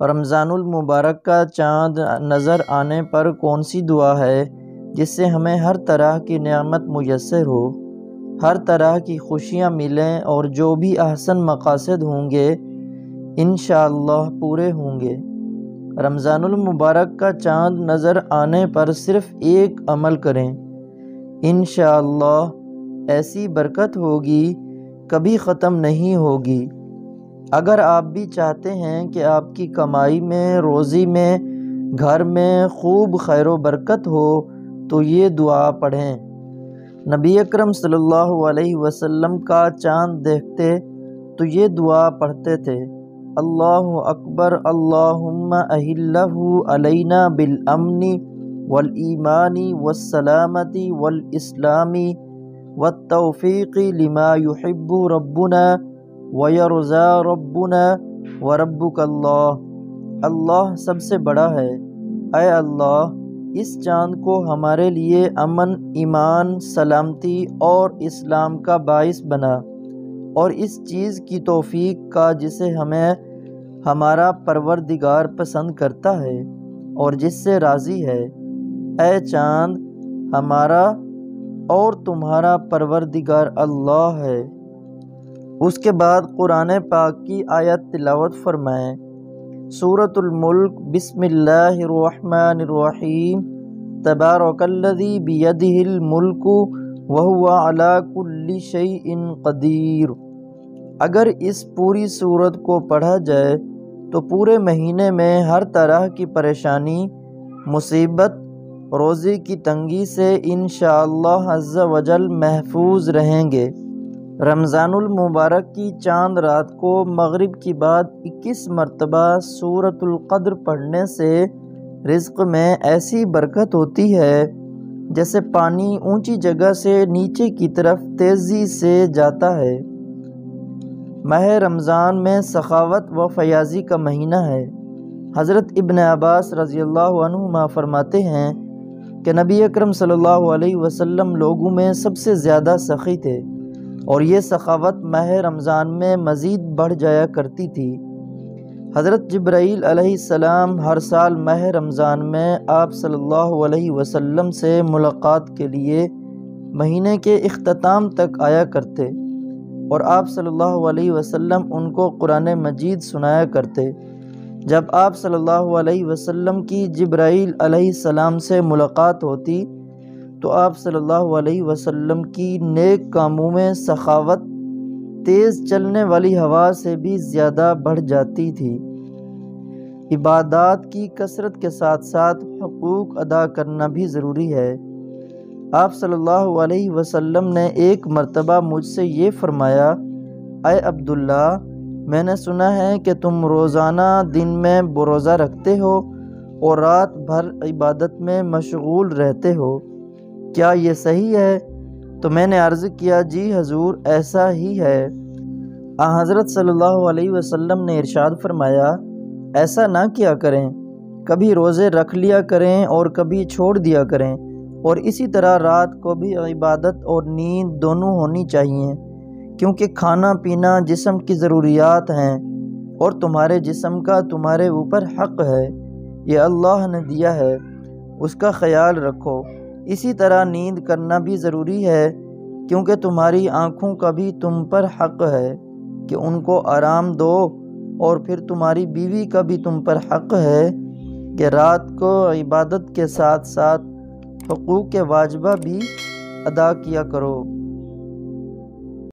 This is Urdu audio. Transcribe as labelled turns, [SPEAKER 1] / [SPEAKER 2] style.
[SPEAKER 1] رمضان المبارک کا چاند نظر آنے پر کون سی دعا ہے جس سے ہمیں ہر طرح کی نعمت میسر ہو، ہر طرح کی خوشیاں ملیں اور جو بھی احسن مقاصد ہوں گے انشاءاللہ پورے ہوں گے؟ رمضان المبارک کا چاند نظر آنے پر صرف ایک عمل کریں، انشاءاللہ ایسی برکت ہوگی کبھی ختم نہیں ہوگی۔ اگر آپ بھی چاہتے ہیں کہ آپ کی کمائی میں، روزی میں، گھر میں خوب خیر و برکت ہو تو یہ دعا پڑھیں۔ نبی اکرم صلی اللہ علیہ وسلم کا چاند دیکھتے تو یہ دعا پڑھتے تھے: اللہ اکبر اللہم اہلہ علینا بالامن والایمان والسلامت والاسلام والتوفیق لما یحب ربنا ویرضا ربنا وربک اللہ۔ اللہ سب سے بڑا ہے، اے اللہ اس چاند کو ہمارے لیے امن، ایمان، سلامتی اور اسلام کا باعث بنا، اور اس چیز کی توفیق کا جسے ہمیں ہمارا پروردگار پسند کرتا ہے اور جس سے راضی ہے۔ اے چاند ہمارا اور تمہارا پروردگار اللہ ہے۔ اس کے بعد قرآن پاک کی آیت تلاوت فرمائیں۔ سورۃ الملک، بسم اللہ الرحمن الرحیم، تبارک الذی بیدہ الملک وہو علی کل شیء قدیر۔ اگر اس پوری سورت کو پڑھا جائے تو پورے مہینے میں ہر طرح کی پریشانی، مصیبت، روزی کی تنگی سے انشاءاللہ عز و جل محفوظ رہیں گے۔ رمضان المبارک کی چاند رات کو مغرب کی بعد 21 مرتبہ سورۃ القدر پڑھنے سے رزق میں ایسی برکت ہوتی ہے جیسے پانی اونچی جگہ سے نیچے کی طرف تیزی سے جاتا ہے۔ ماہ رمضان میں سخاوت و فیاضی کا مہینہ ہے۔ حضرت ابن عباس رضی اللہ عنہما فرماتے ہیں کہ نبی اکرم صلی اللہ علیہ وسلم لوگوں میں سب سے زیادہ سخی تھے، اور یہ سخاوت ماہ رمضان میں مزید بڑھ جایا کرتی تھی۔ حضرت جبرائیل علیہ السلام ہر سال ماہ رمضان میں آپ صلی اللہ علیہ وسلم سے ملاقات کے لیے مہینے کے اختتام تک آیا کرتے، اور آپ صلی اللہ علیہ وسلم ان کو قرآن مجید سنایا کرتے۔ جب آپ صلی اللہ علیہ وسلم کی جبرائیل علیہ السلام سے ملاقات ہوتی تو آپ صلی اللہ علیہ وسلم کی نیک کاموں میں سخاوت تیز چلنے والی ہوا سے بھی زیادہ بڑھ جاتی تھی۔ عبادات کی کثرت کے ساتھ ساتھ حقوق ادا کرنا بھی ضروری ہے۔ آپ صلی اللہ علیہ وسلم نے ایک مرتبہ مجھ سے یہ فرمایا: اے عبداللہ، میں نے سنا ہے کہ تم روزانہ دن میں روزہ رکھتے ہو اور رات بھر عبادت میں مشغول رہتے ہو، کیا یہ صحیح ہے؟ تو میں نے عرض کیا: جی حضور، ایسا ہی ہے۔ حضرت صلی اللہ علیہ وسلم نے ارشاد فرمایا: ایسا نہ کیا کریں، کبھی روزے رکھ لیا کریں اور کبھی چھوڑ دیا کریں، اور اسی طرح رات کو بھی عبادت اور نیند دونوں ہونی چاہیے، کیونکہ کھانا پینا جسم کی ضروریات ہیں، اور تمہارے جسم کا تمہارے اوپر حق ہے، یہ اللہ نے دیا ہے، اس کا خیال رکھو۔ اسی طرح نیند کرنا بھی ضروری ہے، کیونکہ تمہاری آنکھوں کا بھی تم پر حق ہے کہ ان کو آرام دو، اور پھر تمہاری بیوی کا بھی تم پر حق ہے کہ رات کو عبادت کے ساتھ ساتھ حقوق واجبہ بھی ادا کیا کرو۔